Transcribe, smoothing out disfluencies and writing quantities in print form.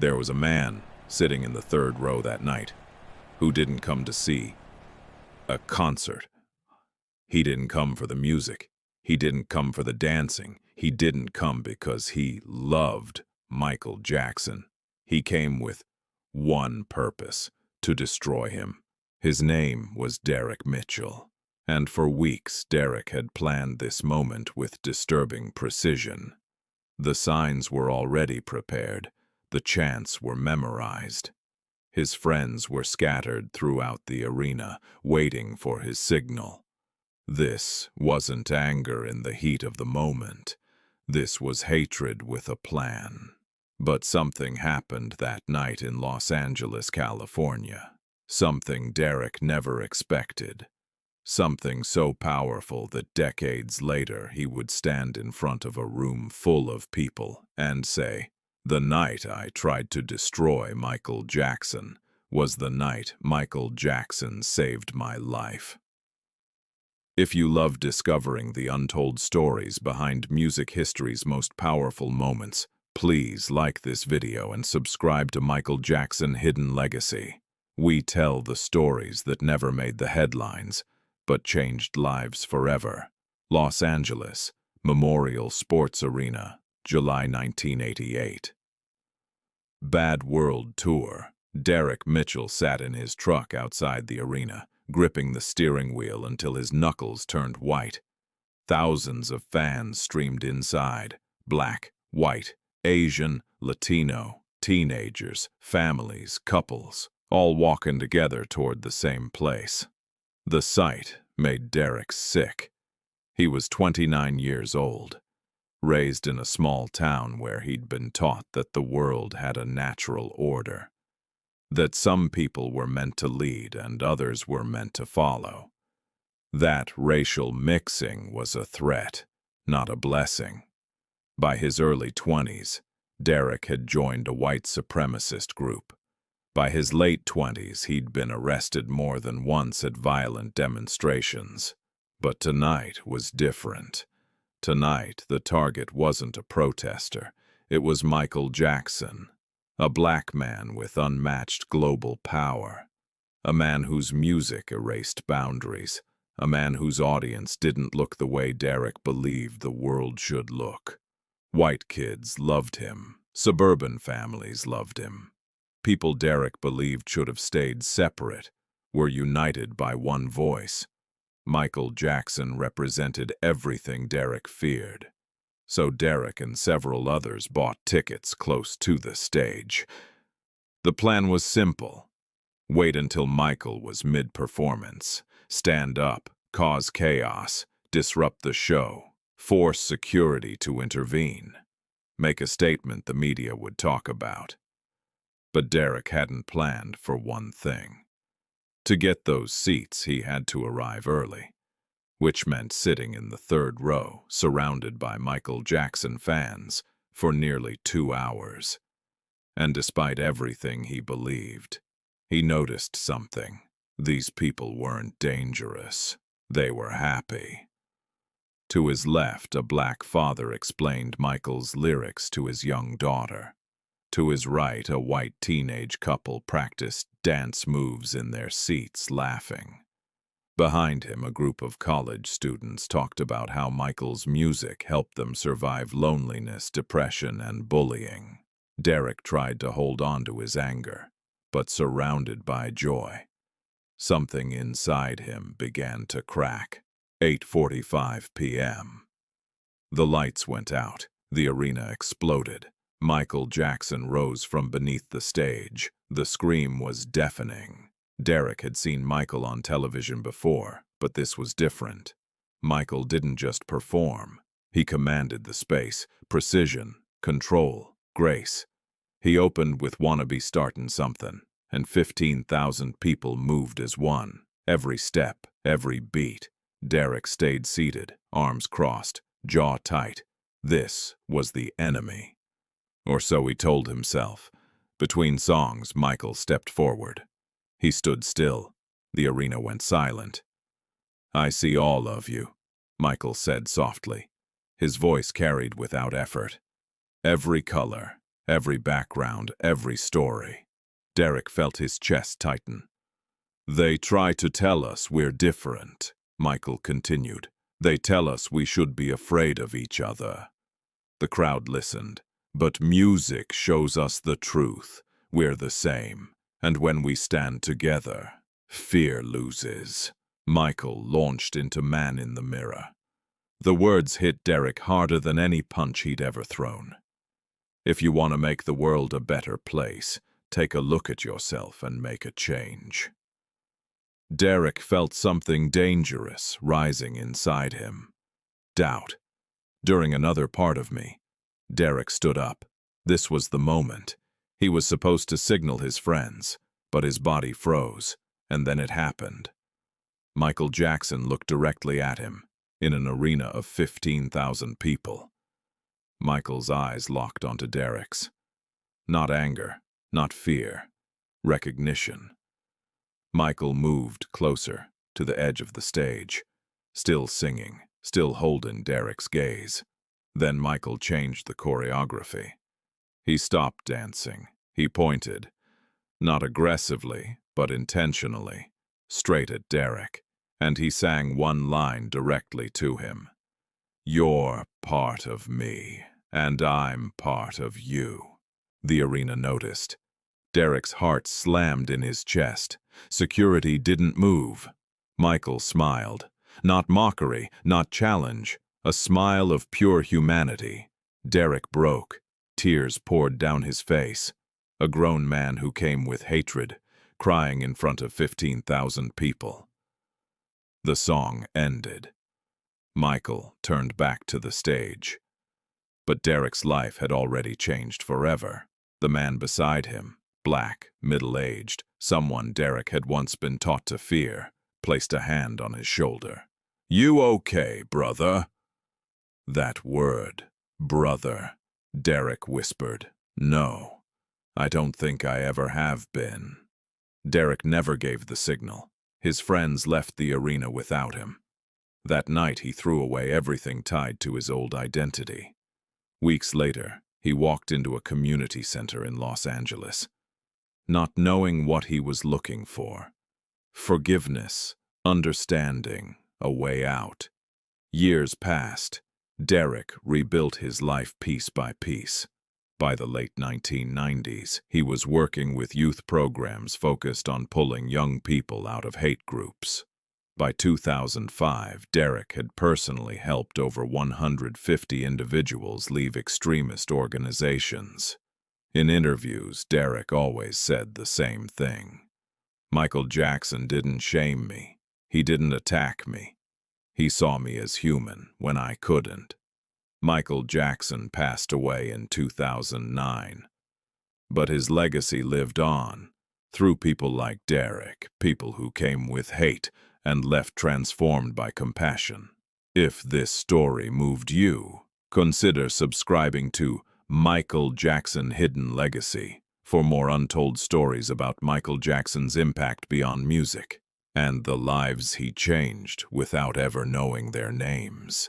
There was a man sitting in the third row that night who didn't come to see a concert. He didn't come for the music. He didn't come for the dancing. He didn't come because he loved Michael Jackson. He came with one purpose: to destroy him. His name was Derek Mitchell, and for weeks Derek had planned this moment with disturbing precision. The signs were already prepared. The chants were memorized. His friends were scattered throughout the arena, waiting for his signal. This wasn't anger in the heat of the moment. This was hatred with a plan. But something happened that night in Los Angeles, California. Something Derek never expected. Something so powerful that decades later he would stand in front of a room full of people and say, "The night I tried to destroy Michael Jackson was the night Michael Jackson saved my life." If you love discovering the untold stories behind music history's most powerful moments, please like this video and subscribe to Michael Jackson Hidden Legacy. We tell the stories that never made the headlines, but changed lives forever. Los Angeles, Memorial Sports Arena, July 1988. Bad World Tour. Derek Mitchell sat in his truck outside the arena, gripping the steering wheel until his knuckles turned white. Thousands of fans streamed inside: black, white, Asian, Latino, teenagers, families, couples, all walking together toward the same place. The sight made Derek sick. He was 29 years old, raised in a small town where he'd been taught that the world had a natural order, that some people were meant to lead and others were meant to follow. That racial mixing was a threat, not a blessing. By his early 20s, Derek had joined a white supremacist group. By his late 20s, he'd been arrested more than once at violent demonstrations. But tonight was different. Tonight, the target wasn't a protester. It was Michael Jackson, a black man with unmatched global power, a man whose music erased boundaries, a man whose audience didn't look the way Derek believed the world should look. White kids loved him. Suburban families loved him. People Derek believed should have stayed separate were united by one voice. Michael Jackson represented everything Derek feared. So Derek and several others bought tickets close to the stage. The plan was simple: wait until Michael was mid-performance, stand up, cause chaos, disrupt the show, force security to intervene, make a statement the media would talk about. But Derek hadn't planned for one thing. To get those seats, he had to arrive early, which meant sitting in the third row, surrounded by Michael Jackson fans, for nearly 2 hours. And despite everything he believed, he noticed something. These people weren't dangerous. They were happy. To his left, a black father explained Michael's lyrics to his young daughter. To his right, a white teenage couple practiced dance moves in their seats, laughing. Behind him, a group of college students talked about how Michael's music helped them survive loneliness, depression, and bullying. Derek tried to hold on to his anger, but surrounded by joy, something inside him began to crack. 8:45 p.m. The lights went out. The arena exploded. Michael Jackson rose from beneath the stage. The scream was deafening. Derek had seen Michael on television before, but this was different. Michael didn't just perform. He commanded the space: precision, control, grace. He opened with "Wanna Be Startin' Something," and 15,000 people moved as one. Every step, every beat. Derek stayed seated, arms crossed, jaw tight. This was the enemy. Or so he told himself. Between songs, Michael stepped forward. He stood still. The arena went silent. "I see all of you," Michael said softly. His voice carried without effort. "Every color, every background, every story. Derek felt his chest tighten. "They try to tell us we're different," Michael continued. "They tell us we should be afraid of each other." The crowd listened. "But music shows us the truth. We're the same. And when we stand together, fear loses." Michael launched into Man in the Mirror. The words hit Derek harder than any punch he'd ever thrown. If you want to make the world a better place, take a look at yourself and make a change. Derek felt something dangerous rising inside him. Doubt. During another part of me, Derek stood up. This was the moment. He was supposed to signal his friends, but his body froze, and then it happened. Michael Jackson looked directly at him, in an arena of 15,000 people. Michael's eyes locked onto Derek's. Not anger, not fear, recognition. Michael moved closer, to the edge of the stage, still singing, still holding Derek's gaze. Then Michael changed the choreography. He stopped dancing. He pointed, not aggressively, but intentionally, straight at Derek, and he sang one line directly to him. "You're part of me, and I'm part of you." The arena noticed. Derek's heart slammed in his chest. Security didn't move. Michael smiled. Not mockery, not challenge, a smile of pure humanity. Derek broke. Tears poured down his face. A grown man who came with hatred, crying in front of 15,000 people. The song ended. Michael turned back to the stage. But Derek's life had already changed forever. The man beside him, black, middle-aged, someone Derek had once been taught to fear, placed a hand on his shoulder. "You okay, brother?" That word, brother, Derek whispered. "No, I don't think I ever have been." Derek never gave the signal. His friends left the arena without him. That night he threw away everything tied to his old identity. Weeks later, he walked into a community center in Los Angeles, not knowing what he was looking for. Forgiveness, understanding, a way out. Years passed. Derek rebuilt his life piece by piece. By the late 1990s, he was working with youth programs focused on pulling young people out of hate groups. By 2005, Derek had personally helped over 150 individuals leave extremist organizations. In interviews, Derek always said the same thing. "Michael Jackson didn't shame me. He didn't attack me. He saw me as human when I couldn't." Michael Jackson passed away in 2009. But his legacy lived on, through people like Derek, people who came with hate and left transformed by compassion. If this story moved you, consider subscribing to Michael Jackson Hidden Legacy for more untold stories about Michael Jackson's impact beyond music and the lives he changed without ever knowing their names.